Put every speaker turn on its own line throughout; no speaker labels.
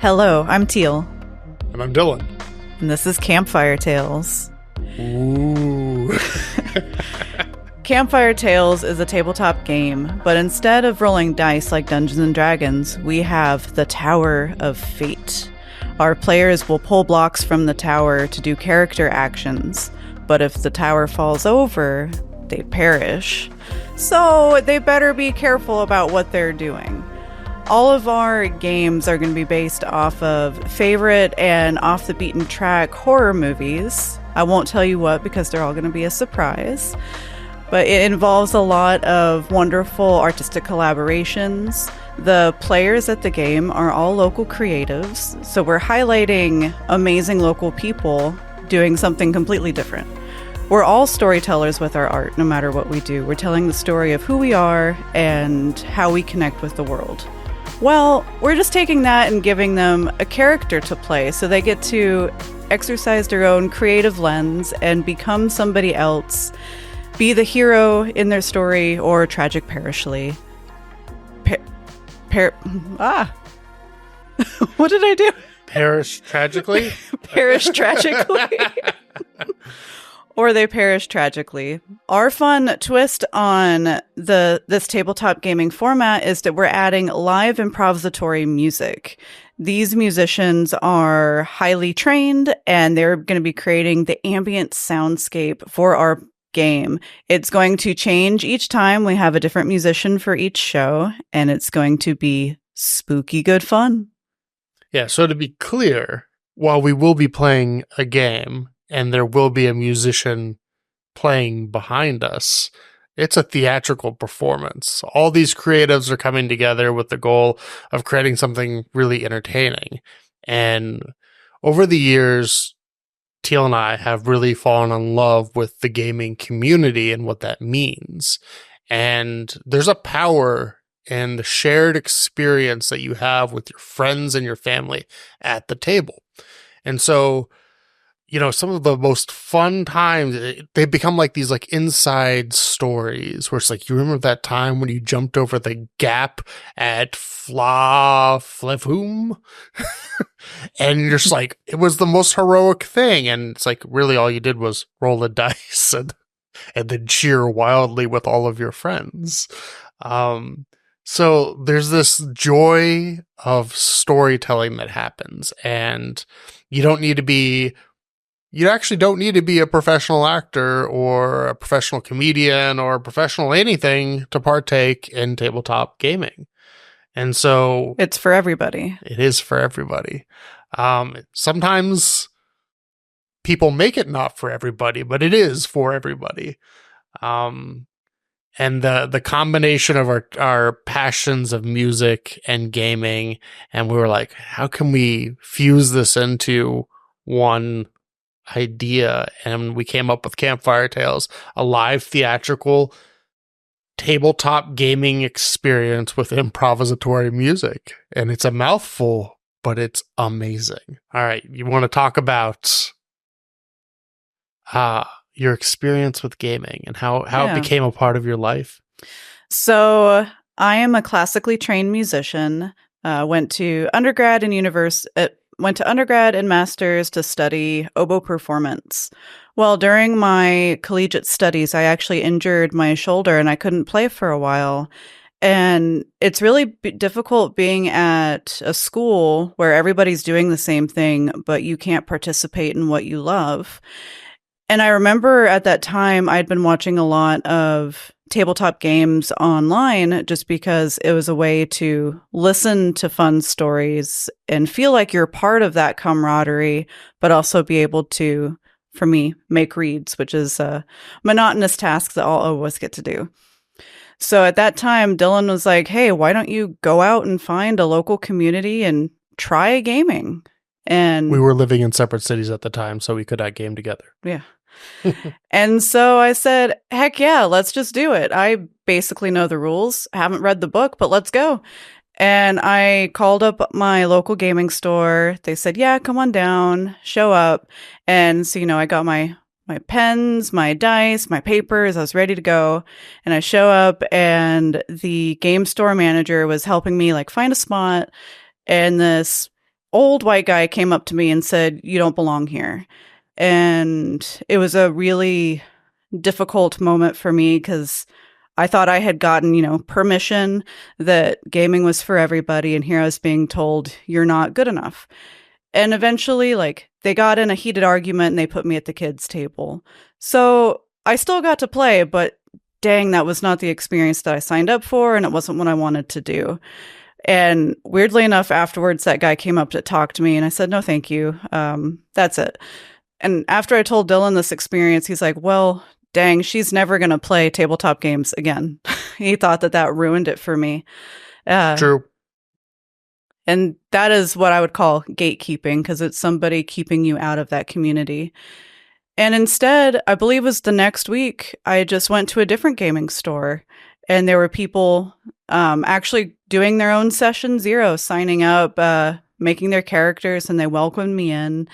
Hello, I'm Teil.
And I'm Dylan.
And this is Campfire Tales.
Ooh.
Campfire Tales is a tabletop game, but instead of rolling dice like Dungeons and Dragons, we have the Tower of Fate. Our players will pull blocks from the tower to do character actions, but if the tower falls over, they perish. So they better be careful about what they're doing. All of our games are going to be based off of favorite and off the beaten track horror movies. I won't tell you what because they're all going to be a surprise. But it involves a lot of wonderful artistic collaborations. The players at the game are all local creatives, so we're highlighting amazing local people doing something completely different. We're all storytellers with our art, no matter what we do. We're telling the story of who we are and how we connect with the world. Well, we're just taking that and giving them a character to play so they get to exercise their own creative lens and become somebody else, be the hero in their story or tragic perishly. What did I do?
Perish tragically?
Perish tragically. Or they perish tragically. Our fun twist on this tabletop gaming format is that we're adding live improvisatory music. These musicians are highly trained, and they're going to be creating the ambient soundscape for our game. It's going to change each time. We have a different musician for each show, and it's going to be spooky good fun.
Yeah, so to be clear, while we will be playing a game, and there will be a musician playing behind us, it's a theatrical performance. All these creatives are coming together with the goal of creating something really entertaining. And over the years, Teil and I have really fallen in love with the gaming community and what that means. And there's a power in the shared experience that you have with your friends and your family at the table. And so, you know, some of the most fun times, they become like these like inside stories where it's like, you remember that time when you jumped over the gap at Flevum? And you're just like, it was the most heroic thing. And it's like, really all you did was roll the dice and then cheer wildly with all of your friends. So there's this joy of storytelling that happens, and you actually don't need to be a professional actor or a professional comedian or a professional anything to partake in tabletop gaming. And so
it's for everybody.
It is for everybody. Sometimes people make it not for everybody, but it is for everybody. And the combination of our passions of music and gaming, and we were like, how can we fuse this into one idea? And we came up with Campfire Tales, a live theatrical tabletop gaming experience with improvisatory music. And it's a mouthful, but it's amazing. All right, you want to talk about your experience with gaming and how it became a part of your life?
So I am a classically trained musician. Went to undergrad and masters to study oboe performance. Well, during my collegiate studies, I actually injured my shoulder and I couldn't play for a while. And it's really difficult being at a school where everybody's doing the same thing, but you can't participate in what you love. And I remember at that time, I'd been watching a lot of tabletop games online just because it was a way to listen to fun stories and feel like you're part of that camaraderie, but also be able to, for me, make reads, which is a monotonous task that all of us get to do. So at that time, Dylan was like, hey, why don't you go out and find a local community and try gaming? And
we were living in separate cities at the time, so we could not game together.
Yeah. And so I said, heck yeah, let's just do it. I basically know the rules. I haven't read the book, but let's go. And I called up my local gaming store. They said, yeah, come on down, show up. And so, I got my pens, my dice, my papers. I was ready to go. And I show up and the game store manager was helping me find a spot. And this old white guy came up to me and said, "You don't belong here." And it was a really difficult moment for me because I thought I had gotten, permission that gaming was for everybody. And here I was being told, "You're not good enough." And eventually, they got in a heated argument and they put me at the kids' table. So I still got to play, but dang, that was not the experience that I signed up for, and it wasn't what I wanted to do. And weirdly enough, afterwards, that guy came up to talk to me, and I said, "No, thank you. That's it." And after I told Dylan this experience, he's like, "Well, dang, she's never going to play tabletop games again." He thought that ruined it for me.
True.
And that is what I would call gatekeeping, because it's somebody keeping you out of that community. And instead, I believe it was the next week, I just went to a different gaming store, and there were people actually doing their own session zero, signing up, making their characters, and they welcomed me in.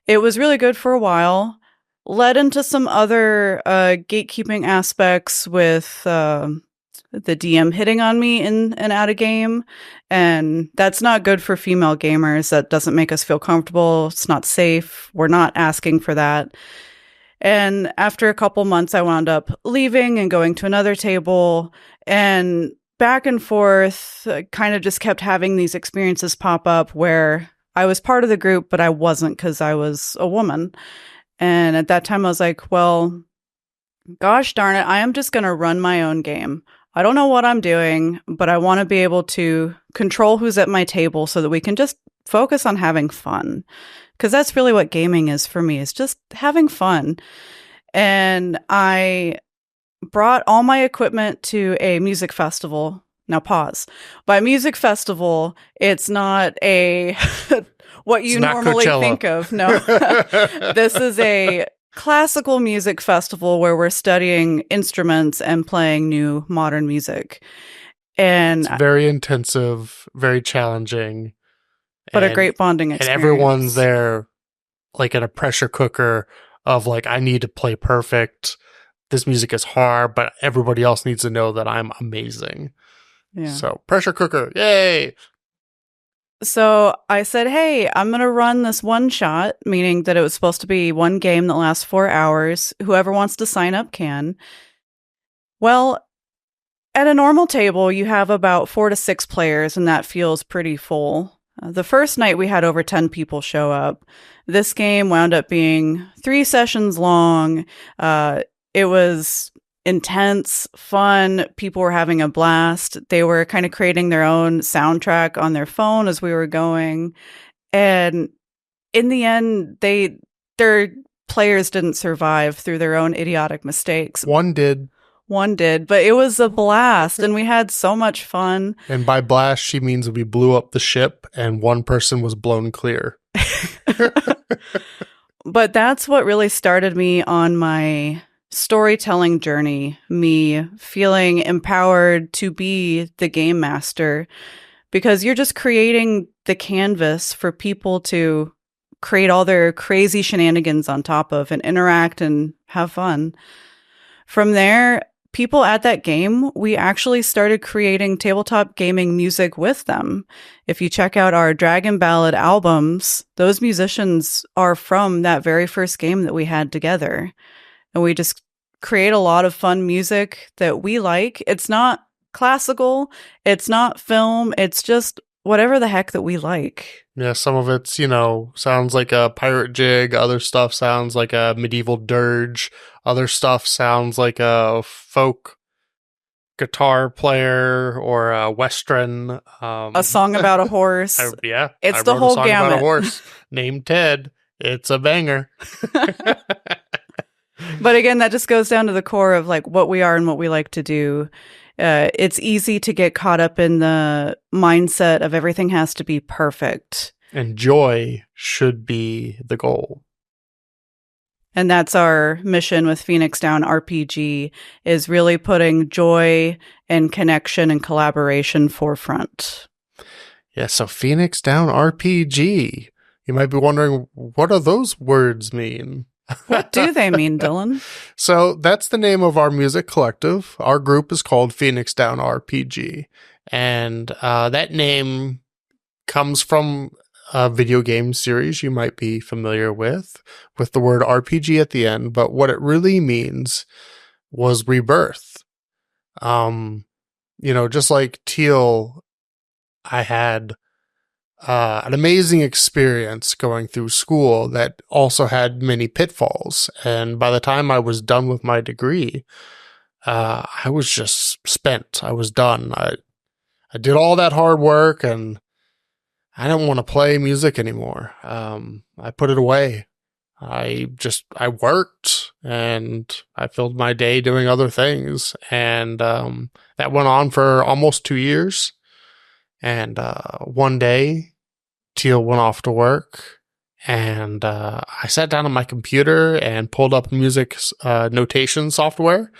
It was really good for a while. Led into some other gatekeeping aspects with the DM hitting on me in and out of game. And that's not good for female gamers. That doesn't make us feel comfortable. It's not safe. We're not asking for that. And after a couple months, I wound up leaving and going to another table, and back and forth, kind of just kept having these experiences pop up where I was part of the group, but I wasn't because I was a woman. And at that time, I was like, well, gosh darn it, I am just going to run my own game. I don't know what I'm doing, but I want to be able to control who's at my table so that we can just focus on having fun. Because that's really what gaming is for me, is just having fun. And I brought all my equipment to a music festival. Now pause. By music festival, it's not a what you normally think of. No. This is a classical music festival where we're studying instruments and playing new modern music. And
it's very intensive, very challenging.
But a great bonding experience.
And everyone's there like in a pressure cooker of like, I need to play perfect. This music is hard, but everybody else needs to know that I'm amazing. Yeah. So pressure cooker, yay!
So I said, hey, I'm going to run this one shot, meaning that it was supposed to be one game that lasts 4 hours. Whoever wants to sign up can. Well, at a normal table, you have about 4 to 6 players, and that feels pretty full. The first night, we had over 10 people show up. This game wound up being 3 sessions long. It was intense, fun. People were having a blast. They were kind of creating their own soundtrack on their phone as we were going. And in the end, their players didn't survive through their own idiotic mistakes.
One did,
but it was a blast, and we had so much fun.
And by blast, she means we blew up the ship and one person was blown clear.
But that's what really started me on my storytelling journey, me feeling empowered to be the game master, because you're just creating the canvas for people to create all their crazy shenanigans on top of and interact and have fun. From there, people at that game, we actually started creating tabletop gaming music with them. If you check out our Dragon Ballad albums, those musicians are from that very first game that we had together. And we just create a lot of fun music that we like. It's not classical, it's not film, it's just whatever the heck that we like.
Yeah, some of it's, sounds like a pirate jig. Other stuff sounds like a medieval dirge. Other stuff sounds like a folk guitar player or a western.
A song about a horse.
It's
the whole gamut.
About a horse named Ted. It's a banger.
But again, that just goes down to the core of like what we are and what we like to do. It's easy to get caught up in the mindset of everything has to be perfect.
And joy should be the goal.
And that's our mission with Phoenix Down RPG, is really putting joy and connection and collaboration forefront.
Yeah, so Phoenix Down RPG. You might be wondering, what do those words mean?
What do they mean, Dylan?
So that's the name of our music collective. Our group is called Phoenix Down RPG. And that name comes from a video game series you might be familiar with the word RPG at the end, but what it really means was rebirth. Just like Teil, I had an amazing experience going through school that also had many pitfalls. And by the time I was done with my degree, I was just spent. I was done. I did all that hard work and I didn't want to play music anymore. I put it away. I worked and I filled my day doing other things. And that went on for almost 2 years. And one day, Teil went off to work, and I sat down on my computer and pulled up music notation software,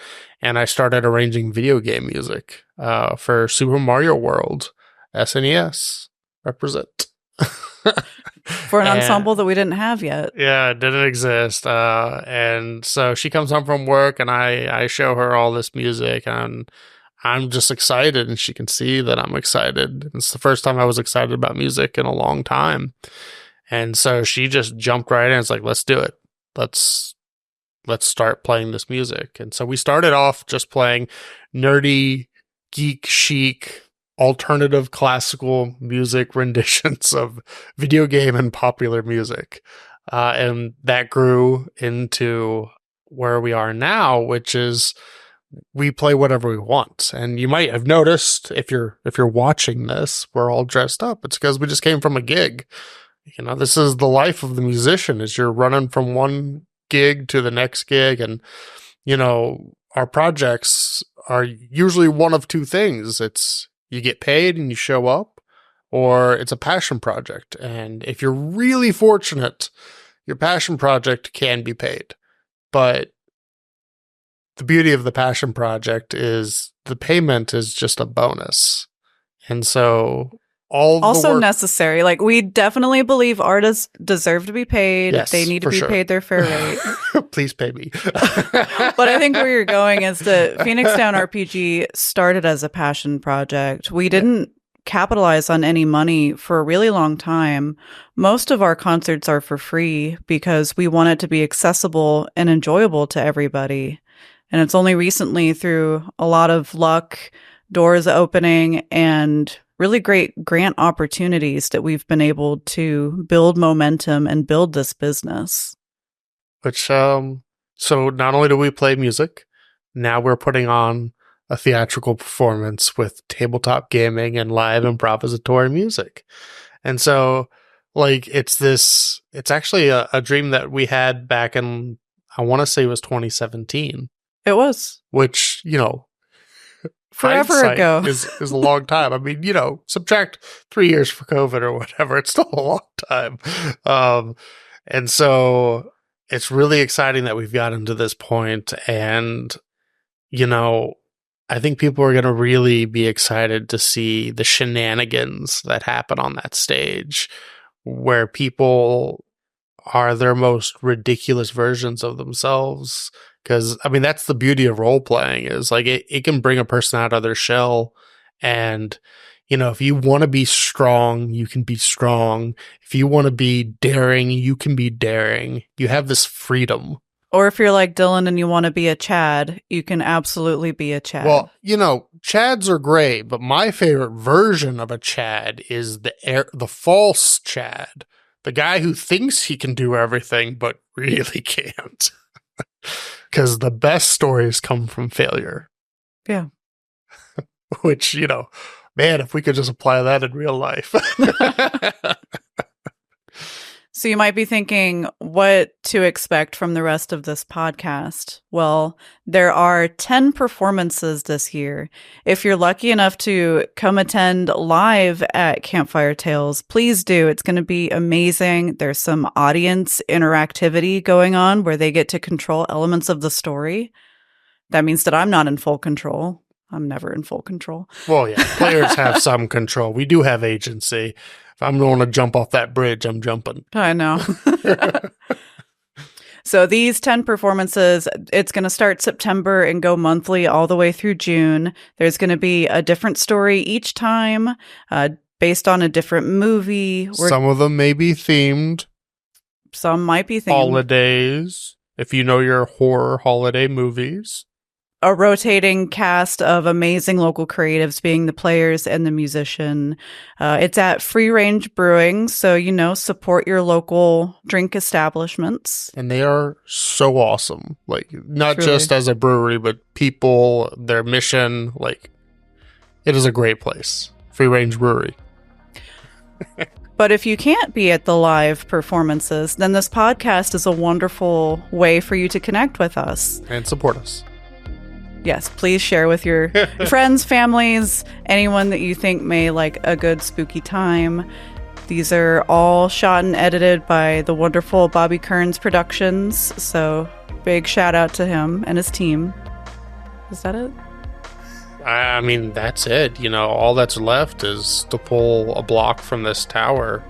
and I started arranging video game music for Super Mario World, SNES, represent.
For an ensemble that we didn't have yet.
Yeah, it didn't exist. And so she comes home from work, and I show her all this music, and I'm just excited, and she can see that I'm excited. It's the first time I was excited about music in a long time. And so she just jumped right in. It's like, let's do it. Let's start playing this music. And so we started off just playing nerdy, geek chic, alternative classical music renditions of video game and popular music. And that grew into where we are now, which is we play whatever we want. And you might have noticed if you're watching this, we're all dressed up. It's because we just came from a gig. This is the life of the musician, is you're running from one gig to the next gig. And, our projects are usually one of two things. It's you get paid and you show up, or it's a passion project. And if you're really fortunate, your passion project can be paid. But the beauty of the passion project is the payment is just a bonus. And so
also necessary. Like, we definitely believe artists deserve to be paid.
Yes,
they need to be paid their fair rate.
Please pay me.
But I think where you're going is that Phoenix Down RPG started as a passion project. We didn't capitalize on any money for a really long time. Most of our concerts are for free because we want it to be accessible and enjoyable to everybody. And it's only recently, through a lot of luck, doors opening, and really great grant opportunities, that we've been able to build momentum and build this business.
Which, so not only do we play music, now we're putting on a theatrical performance with tabletop gaming and live improvisatory music. And so, it's actually a dream that we had back in, I want to say it was 2017.
It was.
Which,
forever ago
is a long time. I mean, subtract 3 years for COVID or whatever, it's still a long time. And so it's really exciting that we've gotten to this point. And, I think people are going to really be excited to see the shenanigans that happen on that stage, where people are their most ridiculous versions of themselves. Because, that's the beauty of role-playing, is it can bring a person out of their shell. And, if you want to be strong, you can be strong. If you want to be daring, you can be daring. You have this freedom.
Or if you're like Dylan and you want to be a Chad, you can absolutely be a Chad.
Well, Chads are great, but my favorite version of a Chad is the false Chad. The guy who thinks he can do everything, but really can't. Because the best stories come from failure.
Yeah.
Which, man, if we could just apply that in real life.
So you might be thinking what to expect from the rest of this podcast. Well, there are 10 performances this year. If you're lucky enough to come attend live at Campfire Tales, please do. It's going to be amazing. There's some audience interactivity going on where they get to control elements of the story. That means that I'm not in full control. I'm never in full control.
Well, yeah, players have some control. We do have agency. If I'm going to jump off that bridge, I'm jumping.
I know. So these 10 performances, it's going to start September and go monthly all the way through June. There's going to be a different story each time, based on a different movie.
Some of them may be themed.
Some might be themed.
Holidays, if you know your horror holiday movies.
A rotating cast of amazing local creatives being the players and the musician. It's at Free Range Brewing, so, support your local drink establishments.
And they are so awesome. Like, not
Truly.
just as a brewery, but people, their mission, like, it is a great place. Free Range Brewery.
But if you can't be at the live performances, then this podcast is a wonderful way for you to connect with us.
And support us.
Yes, please share with your friends, families, anyone that you think may like a good spooky time. These are all shot and edited by the wonderful Bobby Kerns Productions, so big shout out to him and his team. Is that it?
I mean, that's it. All that's left is to pull a block from this tower.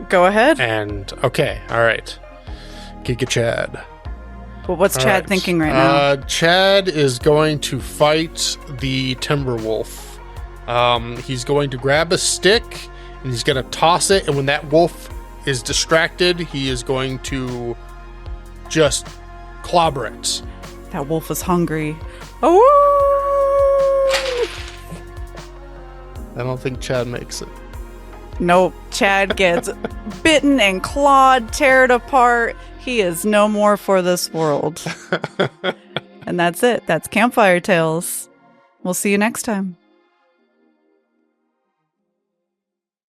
Go ahead.
And, okay, all right. Giga Chad.
But what's Chad thinking right now?
Chad is going to fight the Timberwolf. He's going to grab a stick, and he's going to toss it, and when that wolf is distracted, he is going to just clobber it.
That wolf is hungry. Oh!
I don't think Chad makes it.
Nope. Chad gets bitten and clawed, teared apart. He is no more for this world. And that's it. That's Campfire Tales. We'll see you next time.